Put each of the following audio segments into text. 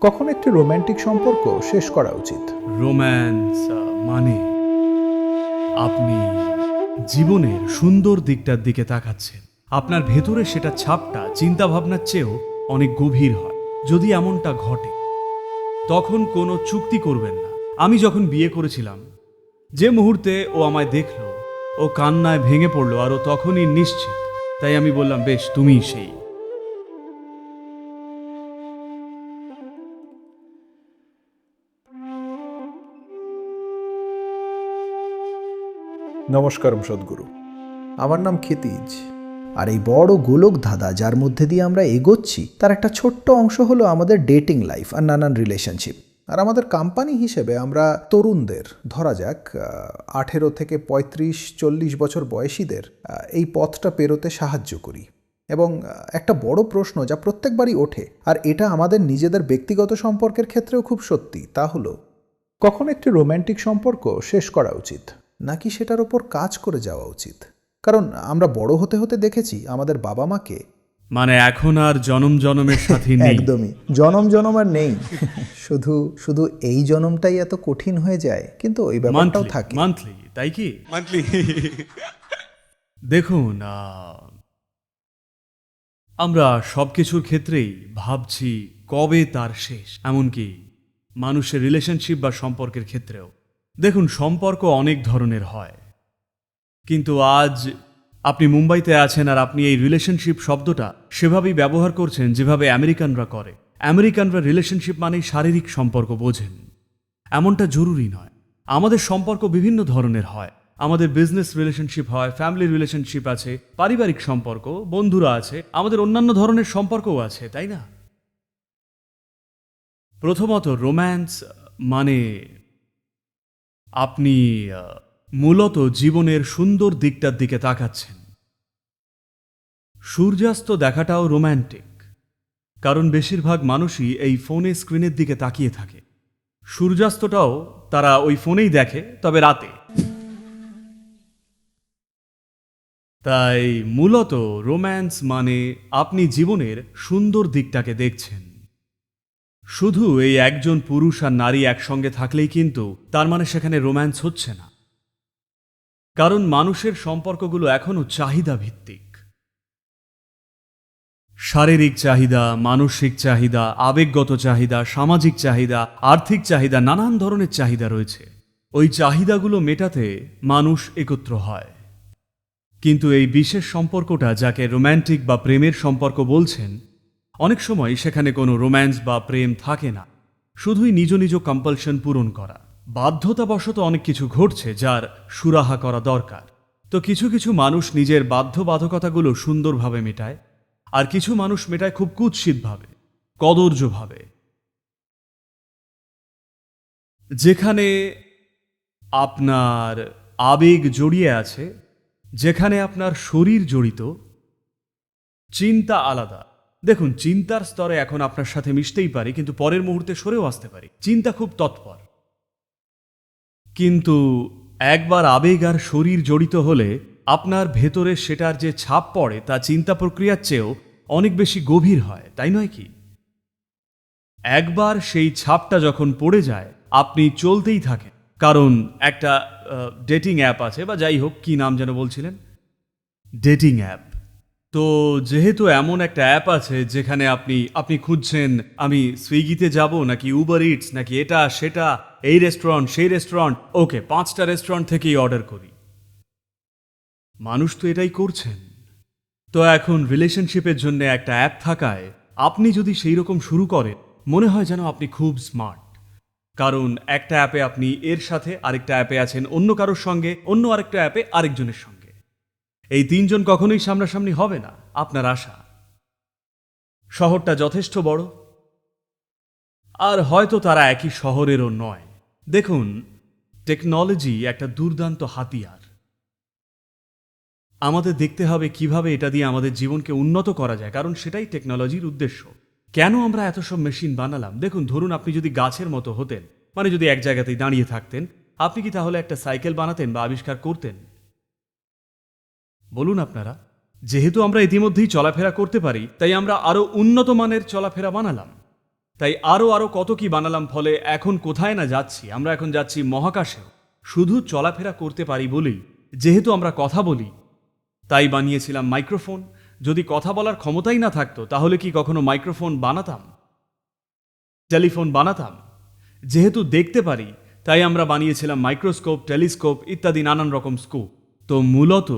কখন একটি রোম্যান্টিক সম্পর্ক শেষ করা উচিত? রোম্যান্স মানে আপনি জীবনের সুন্দর দিকটার দিকে তাকাচ্ছেন। আপনার ভেতরে সেটা ছাপটা চিন্তা ভাবনার চেয়েও অনেক গভীর হয়। যদি এমনটা ঘটে তখন কোনো চুক্তি করবেন না। আমি যখন বিয়ে করেছিলাম, যে মুহূর্তে ও আমায় দেখলো, ও কান্নায় ভেঙে পড়লো, আর ও তখনই নিশ্চিত। তাই আমি বললাম, বেশ, তুমিই সেই। নমস্কারম সদ্গুরু। আমার নাম ক্ষিতিজ। আর এই বড় গোলক ধাঁধা যার মধ্যে দিয়ে আমরা এগোচ্ছি, তার একটা ছোট্ট অংশ হলো আমাদের ডেটিং লাইফ আর নানান রিলেশনশিপ। আর আমাদের কোম্পানি হিসেবে আমরা তরুণদের, ধরা যাক 18 থেকে 35-40 বছর বয়সীদের এই পথটা পেরোতে সাহায্য করি। এবং একটা বড় প্রশ্ন যা প্রত্যেকবারই ওঠে, আর এটা আমাদের নিজেদের ব্যক্তিগত সম্পর্কের ক্ষেত্রেও খুব সত্যি, তা হলো কখন একটি রোম্যান্টিক সম্পর্ক শেষ করা উচিত, নাকি সেটার ওপর কাজ করে যাওয়া উচিত? কারণ আমরা বড় হতে হতে দেখেছি আমাদের বাবা মাকে। মানে এখন আর জনম জনমের সাথী নেই। একদমই জনম জনম আর নেই। শুধু শুধু এই জনমটাই এত কঠিন হয়ে যায়, কিন্তু ওই ব্যাপারটাও থাকে। মান্থলি, তাই কি? মান্থলি। দেখুন, আমরা সবকিছুর ক্ষেত্রেই ভাবছি কবে তার শেষ, এমনকি মানুষের রিলেশনশিপ বা সম্পর্কের ক্ষেত্রেও। দেখুন, সম্পর্ক অনেক ধরনের হয়, কিন্তু আজ আপনি মুম্বাইতে আছেন আর আপনি এই রিলেশনশিপ শব্দটা সেভাবেই ব্যবহার করছেন যেভাবে আমেরিকানরা করে। আমেরিকানরা রিলেশনশিপ মানেই শারীরিক সম্পর্ক বোঝেন। এমনটা জরুরি নয়। আমাদের সম্পর্ক বিভিন্ন ধরনের হয়। আমাদের বিজনেস রিলেশনশিপ হয়, ফ্যামিলি রিলেশনশিপ আছে, পারিবারিক সম্পর্ক, বন্ধুরা আছে, আমাদের অন্যান্য ধরনের সম্পর্কও আছে, তাই না? প্রথমত, রোম্যান্স মানে আপনি মূলত জীবনের সুন্দর দিকটার দিকে তাকাচ্ছেন। সূর্যাস্ত দেখাটাও রোম্যান্টিক, কারণ বেশিরভাগ মানুষই এই ফোনে স্ক্রিনের দিকে তাকিয়ে থাকে। সূর্যাস্তটাও তারা ওই ফোনেই দেখে, তবে রাতে। তাই মূলত রোম্যান্স মানে আপনি জীবনের সুন্দর দিকটাকে দেখছেন। শুধু এই একজন পুরুষ আর নারী একসঙ্গে থাকলেই কিন্তু তার মানে সেখানে রোম্যান্স হচ্ছে না। কারণ মানুষের সম্পর্কগুলো এখনো চাহিদা ভিত্তিক। শারীরিক চাহিদা, মানসিক চাহিদা, আবেগগত চাহিদা, সামাজিক চাহিদা, আর্থিক চাহিদা, নানান ধরনের চাহিদা রয়েছে। ওই চাহিদাগুলো মেটাতে মানুষ একত্র হয়। কিন্তু এই বিশেষ সম্পর্কটা, যাকে রোম্যান্টিক বা প্রেমের সম্পর্ক বলছেন, অনেক সময় সেখানে কোনো রোম্যান্স বা প্রেম থাকে না। শুধুই নিজ নিজ কম্পালশন পূরণ করা। বাধ্যতাবশত অনেক কিছু ঘটছে যার সুরাহা করা দরকার। তো কিছু কিছু মানুষ নিজের বাধ্যবাধকতাগুলো সুন্দরভাবে মেটায়, আর কিছু মানুষ মেটায় খুব কুৎসিতভাবে, কদর্যভাবে। যেখানে আপনার আবেগ জড়িয়ে আছে, যেখানে আপনার শরীর জড়িত, চিন্তা আলাদা। দেখুন, চিন্তার স্তরে এখন আপনার সাথে মিশতেই পারি, কিন্তু পরের মুহূর্তে সরেও আসতে পারি। চিন্তা খুব তৎপর। কিন্তু একবার আবেগ আর শরীর জড়িত হলে আপনার ভেতরে সেটার যে ছাপ পড়ে তা চিন্তা প্রক্রিয়ার চেয়েও অনেক বেশি গভীর হয়, তাই নয় কি? একবার সেই ছাপটা যখন পড়ে যায়, আপনি চলতেই থাকেন। কারণ একটা ডেটিং অ্যাপ আছে, বা যাই হোক, কি নাম যেন বলছিলেন, ডেটিং অ্যাপ। তো যেহেতু এমন একটা অ্যাপ আছে যেখানে আপনি খুঁজছেন, আমি সুইগিতে যাব নাকি উবার ইটস, নাকি এটা সেটা, এই রেস্টুরেন্ট সেই রেস্টুরেন্ট, ওকে 5টা রেস্টুরেন্ট থেকেই অর্ডার করি। মানুষ তো এটাই করছেন। তো এখন রিলেশনশিপের জন্য একটা অ্যাপ থাকায় আপনি যদি সেই রকম শুরু করেন, মনে হয় যেন আপনি খুব স্মার্ট। কারণ একটা অ্যাপে আপনি এর সাথে, আরেকটা অ্যাপে আছেন অন্য কারোর সঙ্গে, অন্য আরেকটা অ্যাপে আরেকজনের সঙ্গে। এই তিনজন কখনোই সামনাসামনি হবে না আপনার আশা। শহরটা যথেষ্ট বড়, আর হয়তো তারা একই শহরেরও নয়। দেখুন, টেকনোলজি একটা দুর্দান্ত হাতিয়ার। আমাদের দেখতে হবে কিভাবে এটা দিয়ে আমাদের জীবনকে উন্নত করা যায়, কারণ সেটাই টেকনোলজির উদ্দেশ্য। কেন আমরা এত সব মেশিন বানালাম? দেখুন, ধরুন আপনি যদি গাছের মতো হতেন, মানে যদি এক জায়গাতেই দাঁড়িয়ে থাকতেন, আপনি কি তাহলে একটা সাইকেল বানাতেন বা আবিষ্কার করতেন? বলুন আপনারা। যেহেতু আমরা ইতিমধ্যেই চলাফেরা করতে পারি, তাই আমরা আরো উন্নত মানের চলাফেরা বানালাম। তাই আরও আরও কত কি বানালাম, ফলে এখন কোথায় না যাচ্ছি। আমরা এখন যাচ্ছি মহাকাশেও। শুধু চলাফেরা করতে পারি বলেই, যেহেতু আমরা কথা বলি, তাই বানিয়েছিলাম মাইক্রোফোন। যদি কথা বলার ক্ষমতাই না থাকতো তাহলে কি কখনো মাইক্রোফোন বানাতাম, টেলিফোন বানাতাম? যেহেতু দেখতে পারি তাই আমরা বানিয়েছিলাম মাইক্রোস্কোপ, টেলিস্কোপ ইত্যাদি নানান রকম স্কোপ। তো মূলত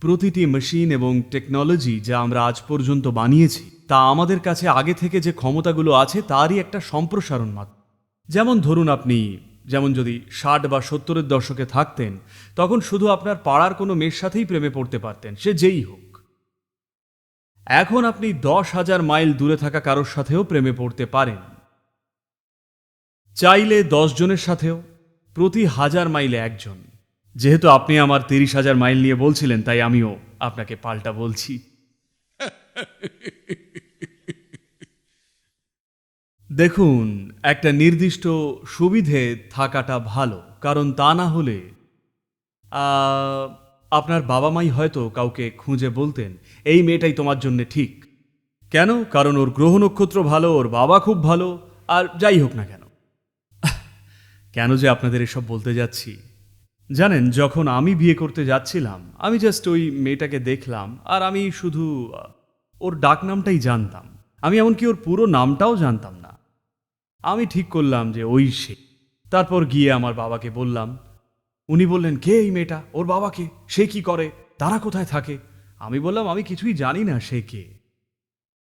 প্রতিটি মেশিন এবং টেকনোলজি যা আমরা আজ পর্যন্ত বানিয়েছি তা আমাদের কাছে আগে থেকে যে ক্ষমতাগুলো আছে তারই একটা সম্প্রসারণ মাত্র। যেমন ধরুন আপনি যদি 60 বা 70-এর দশকে থাকতেন, তখন শুধু আপনার পাড়ার কোনো মেয়ের সাথেই প্রেমে পড়তে পারতেন, সে যেই হোক। এখন আপনি 10,000 মাইল দূরে থাকা কারোর সাথেও প্রেমে পড়তে পারেন, চাইলে 10 জনের সাথেও, প্রতি 1000 মাইলে একজন। যেহেতু আপনি আমার 30,000 মাইল নিয়ে বলছিলেন, তাই আমিও আপনাকে পাল্টা বলছি। দেখুন, একটা নির্দিষ্ট সুবিধে থাকাটা ভালো, কারণ তা না হলে আপনার বাবা মাই হয়তো কাউকে খুঁজে বলতেন এই মেয়েটাই তোমার জন্য ঠিক। কেন? কারণ ওর গ্রহ নক্ষত্র ভালো, ওর বাবা খুব ভালো, আর যাই হোক না কেন। কেন যে আপনাদের এসব বলতে যাচ্ছি জানেন, যখন আমি বিয়ে করতে যাচ্ছিলাম আমি জাস্ট ওই মেয়েটাকে দেখলাম, আর আমি শুধু ওর ডাক নামটাই জানতাম। আমি এমনকি ওর পুরো নামটাও জানতাম না। আমি ঠিক করলাম যে ওই সে। তারপর গিয়ে আমার বাবাকে বললাম। উনি বললেন, কে এই মেয়েটা? ওর বাবাকে? সে কি করে? তারা কোথায় থাকে? আমি বললাম, আমি কিছুই জানি না সে কে।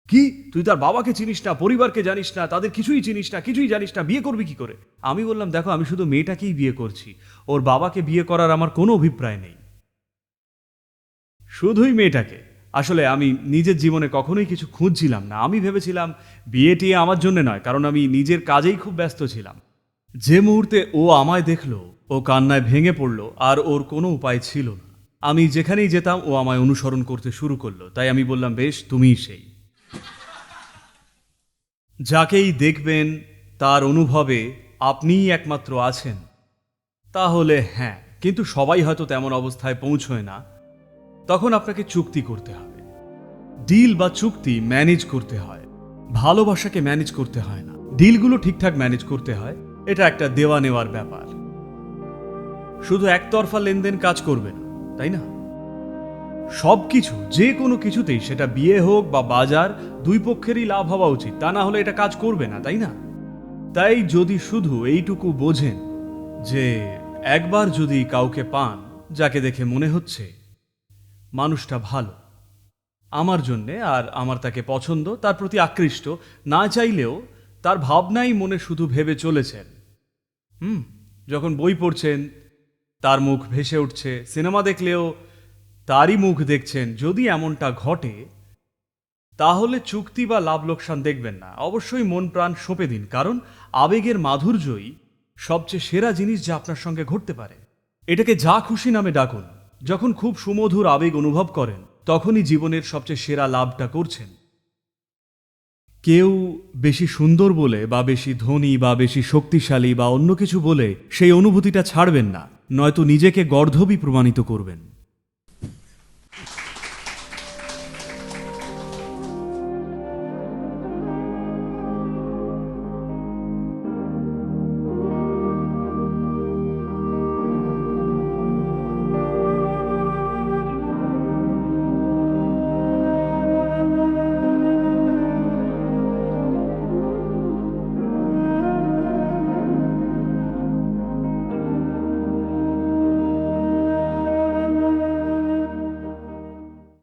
কি? তুই তার বাবাকে চিনিস না, পরিবারকে জানিস না, তাদের কিছুই চিনিস না, কিছুই জানিস না, বিয়ে করবি কি করে? আমি বললাম, দেখো, আমি শুধু মেয়েটাকেই বিয়ে করছি, ওর বাবাকে বিয়ে করার আমার কোনো অভিপ্রায় নেই, শুধুই মেয়েটাকে। আসলে আমি নিজের জীবনে কখনোই কিছু খুঁজছিলাম না। আমি ভেবেছিলাম বিয়েটি আমার জন্য নয়, কারণ আমি নিজের কাজেই খুব ব্যস্ত ছিলাম। যে মুহূর্তে ও আমায় দেখলো, ও কান্নায় ভেঙে পড়ল, আর ওর কোনো উপায় ছিল না। আমি যেখানেই যেতাম ও আমায় অনুসরণ করতে শুরু করলো। তাই আমি বললাম, বেশ, তুমিই সেই। যাকেই দেখবেন তার অনুভবে আপনিই একমাত্র আছেন, তাহলে হ্যাঁ, কিন্তু সবাই হয়তো তেমন অবস্থায় পৌঁছয় না। তখন আপনাকে চুক্তি করতে হবে, ডিল বা চুক্তি ম্যানেজ করতে হয়। ভালোবাসাকে ম্যানেজ করতে হয় না, ডিলগুলো ঠিকঠাক ম্যানেজ করতে হয়। এটা একটা দেওয়া নেওয়ার ব্যাপার। শুধু একতরফা লেনদেন কাজ করবে না, তাই না? সবকিছু, যে কোনো কিছুতেই, সেটা বিয়ে হোক বা বাজার, দুই পক্ষেরই লাভ হওয়া উচিত, তা না হলে এটা কাজ করবে না, তাই না? তাই যদি শুধু এইটুকু বোঝেন যে একবার যদি কাউকে পান যাকে দেখে মনে হচ্ছে মানুষটা ভালো আমার জন্যে, আর আমার তাকে পছন্দ, তার প্রতি আকৃষ্ট, না চাইলেও তার ভাবনাই মনে শুধু ভেবে চলেছেন, যখন বই পড়ছেন তার মুখ ভেসে উঠছে, সিনেমা দেখলেও তারই মুখ দেখছেন, যদি এমনটা ঘটে, তাহলে চুক্তি বা লাভ লোকসান দেখবেন না। অবশ্যই মন প্রাণ সঁপে দিন, কারণ আবেগের মাধুর্যই সবচেয়ে সেরা জিনিস যা আপনার সঙ্গে ঘটতে পারে। এটাকে যা খুশি নামে ডাকুন। যখন খুব সুমধুর আবেগ অনুভব করেন, তখনই জীবনের সবচেয়ে সেরা লাভটা করছেন। কেউ বেশি সুন্দর বলে, বা বেশি ধনী, বা বেশি শক্তিশালী, বা অন্য কিছু বলে সেই অনুভূতিটা ছাড়বেন না, নয়তো নিজেকে গর্ধবই প্রমাণিত করবেন।